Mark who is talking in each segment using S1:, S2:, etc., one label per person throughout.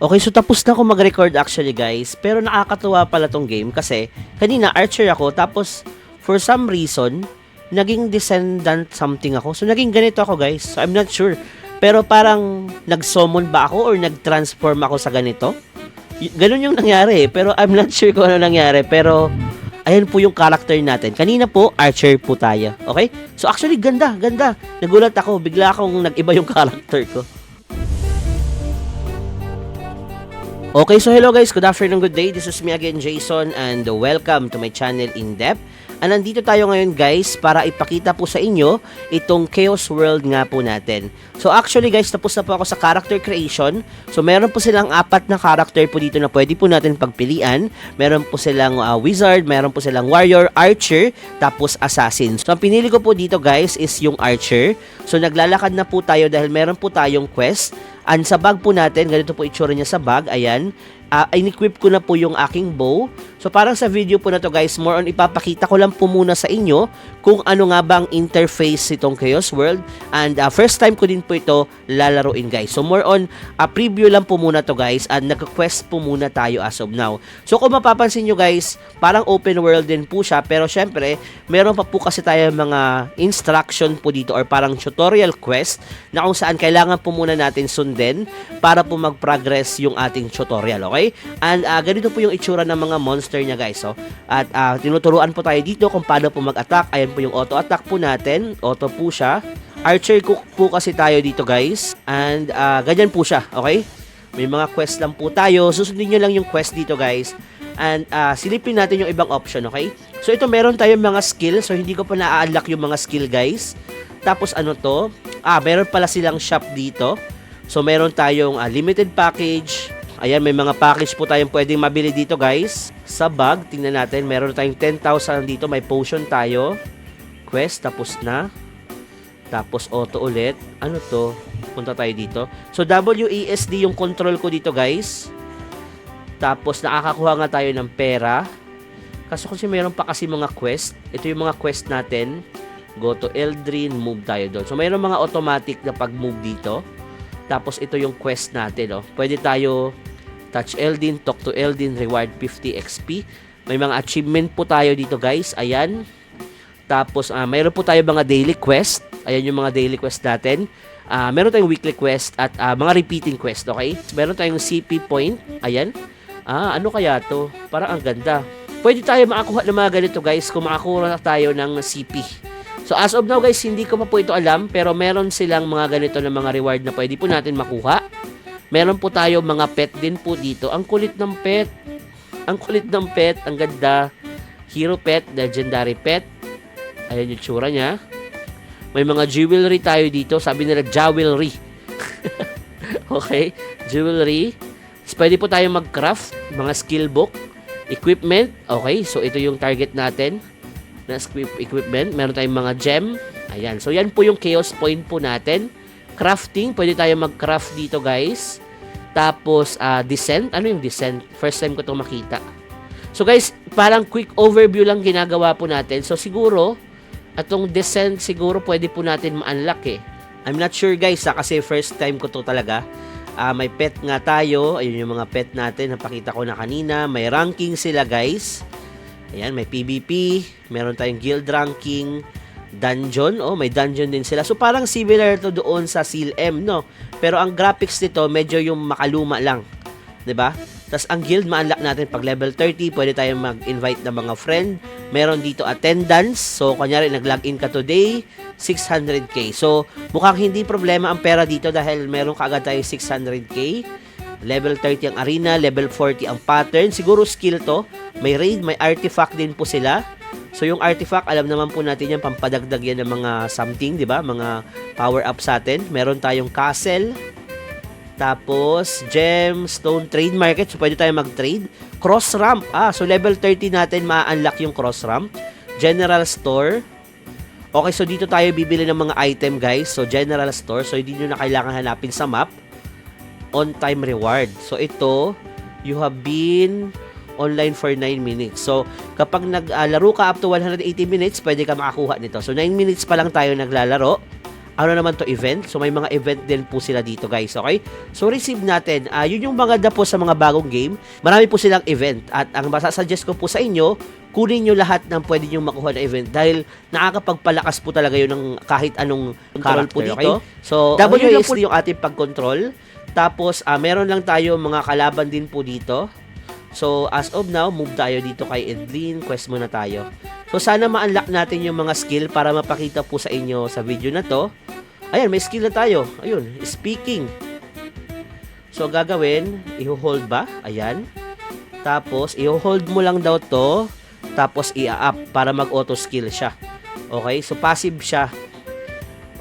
S1: Okay, so tapos na ako mag-record actually guys, pero nakakatuwa pala tong game kasi kanina archer ako tapos for some reason naging descendant something ako. So naging ganito ako guys, so I'm not sure. Pero parang nag-summon ba ako or nag-transform ako sa ganito? Ganun yung nangyari pero I'm not sure kung ano nangyari. Pero ayan po yung character natin. Kanina po, archer po tayo. Okay? So actually ganda, ganda. Nagulat ako, bigla akong nag-iba yung character ko. Okay, so hello guys, good afternoon, good day. This is me again, Jason, and welcome to my channel In Depth. And nandito tayo ngayon guys para ipakita po sa inyo itong Chaos World nga po natin. So actually guys, tapos na po ako sa character creation. So meron po silang 4 na character po dito na pwede po natin pagpilian. Meron po silang wizard, meron po silang warrior, archer, tapos assassin. So ang pinili ko po dito guys is yung archer. So naglalakad na po tayo dahil meron po tayong quest. And sa bag po natin, ganito po itsura niya sa bag, ayan. In-equip ko na po yung aking bow. So parang sa video po na to guys, more on ipapakita ko lang po muna sa inyo kung ano nga ba ang interface nitong Chaos World. And first time ko din po ito lalaruin guys. So more on preview lang po muna to guys, and nag-quest po muna tayo as of now. So kung mapapansin nyo guys, parang open world din po siya, pero syempre meron pa po kasi tayo mga instruction po dito or parang tutorial quest na kung saan kailangan po muna natin sundin para po mag-progress yung ating tutorial, okay? And ganito po yung itsura ng mga monster niya guys. So, at tinuturuan po tayo dito kung paano po mag-attack. Ayan po yung auto-attack po natin. Auto po siya. Archer cook po kasi tayo dito guys. And ganyan po siya, okay? May mga quest lang po tayo. Susundin nyo lang yung quest dito guys. And silipin natin yung ibang option, okay? So ito meron tayong mga skill. So hindi ko pa na-unlock yung mga skill guys. Tapos ano to? Meron pala silang shop dito. So meron tayong limited package. Ayan, may mga package po tayong pwedeng mabili dito guys. Sa bag, tingnan natin, meron tayong 10,000 dito. May potion tayo. Quest, tapos na. Tapos auto ulit. Ano to? Punta tayo dito. So WASD yung control ko dito guys. Tapos nakakakuha nga tayo ng pera. Kasi meron pa kasi mga quest. Ito yung mga quest natin. Go to Eldrin, move tayo doon. So mayroon mga automatic na pag-move dito. Tapos ito yung quest natin, oh. Pwede tayo touch Eldin, talk to Eldin, reward 50 XP. May mga achievement po tayo dito, guys. Ayan. Tapos mayroon po tayo mga daily quest. Ayan yung mga daily quest natin. Meron tayong weekly quest at mga repeating quest, okay? Meron tayong CP point. Ayan. Ano kaya to? Parang ang ganda. Pwede tayo makakuha ng mga ganito, guys, kung makakuha tayo ng CP. So as of now guys, hindi ko pa po ito alam, pero meron silang mga ganito na mga reward na pwede po natin makuha. Meron po tayo mga pet din po dito. Ang kulit ng pet. Ang kulit ng pet, ang ganda. Hero pet, legendary pet. Ayan yung tsura niya. May mga jewelry tayo dito. Sabi nila jewelry. Okay, jewelry. So, pwede po tayo mag-craft, mga skill book, equipment. Okay, so ito yung target natin. Na equipment, meron tayong mga gem. Ayan, so yan po yung chaos point po natin. Crafting, pwede tayo mag-craft dito guys. Tapos descent, ano yung descent? First time ko ito makita. So guys, parang quick overview lang ginagawa po natin. So siguro atong descent siguro pwede po natin ma-unlock eh. I'm not sure guys kasi first time ko to talaga. May pet nga tayo. Ayun yung mga pet natin, napakita ko na kanina. May ranking sila guys. Ayan, may PvP, meron tayong guild ranking, dungeon, may dungeon din sila. So parang similar to doon sa Seal M, no? Pero ang graphics nito medyo yung makaluma lang, 'di ba? Tapos ang guild ma-unlock natin pag level 30, pwede tayong mag-invite ng mga friend. Meron dito attendance. So kunyari nag-login ka today, 600k. So mukhang hindi problema ang pera dito dahil meron kaagad tayong 600k. Level 30 ang arena, level 40 ang pattern. Siguro skill to. May raid, may artifact din po sila. So yung artifact, alam naman po natin yan, pampadagdag yan ng mga something, di ba? Mga power up sa atin. Meron tayong castle. Tapos, gem, stone, trade market. So pwede tayo mag-trade. Cross ramp. So level 30 natin, ma-unlock yung cross ramp. General store. Okay, so dito tayo bibili ng mga item, guys. So general store. So hindi nyo na kailangan hanapin sa map. On-time reward. So ito, you have been online for 9 minutes. So kapag naglaro ka up to 180 minutes, pwede ka makakuha nito. So 9 minutes pa lang tayo naglalaro. ano naman to event. So may mga event din po sila dito guys, okay? So receive natin, yun yung maganda po sa mga bagong game. Marami po silang event at ang masasuggest ko po sa inyo, kunin nyo lahat ng pwede nyo makuha na event dahil nakakapagpalakas po talaga yun ng kahit anong control po dito. Okay? So WASD yung ating pag-control. Tapos meron lang tayo mga kalaban din po dito. So as of now, move tayo dito kay Edlin, quest muna tayo. So sana ma-unlock natin yung mga skill para mapakita po sa inyo sa video na to. Ayan, may skill na tayo. Ayun, speaking. So gagawin, i-hold ba? Ayan. Tapos i-hold mo lang daw to. Tapos i-up para mag-auto skill siya. Okay, so passive siya.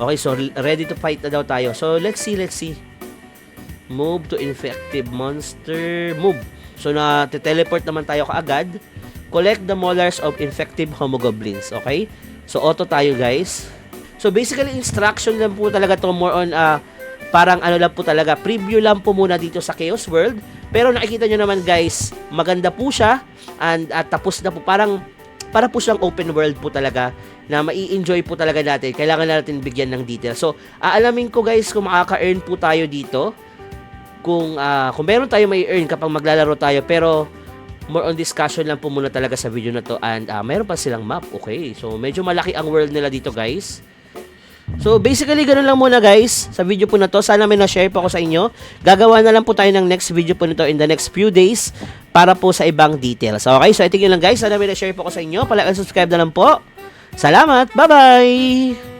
S1: Okay, so ready to fight na daw tayo. So let's see. Move to infective monster. Move. So na-teleport naman tayo kaagad. Collect the molars of infective homogoblins. Okay? So auto tayo guys. So basically instruction lang po talaga to, more on parang ano lang po talaga, preview lang po muna dito sa Chaos World. Pero nakikita nyo naman guys, maganda po siya and tapos na po, parang para po siyang open world po talaga na mai-enjoy po talaga natin. Kailangan natin bigyan ng detail. So aalamin ko guys kung makaka-earn po tayo dito. Kung meron tayo may earn kapag maglalaro tayo, pero more on discussion lang po muna talaga sa video na to. And meron pa silang map. Okay, so medyo malaki ang world nila dito guys. So basically ganun lang muna guys sa video po na to. Sana may na-share po ako sa inyo. Gagawa na lang po tayo ng next video po nito in the next few days para po sa ibang details. Okay, so ito yun lang guys. Sana may na-share po ako sa inyo. Palike and subscribe na lang po. Salamat. Bye-bye!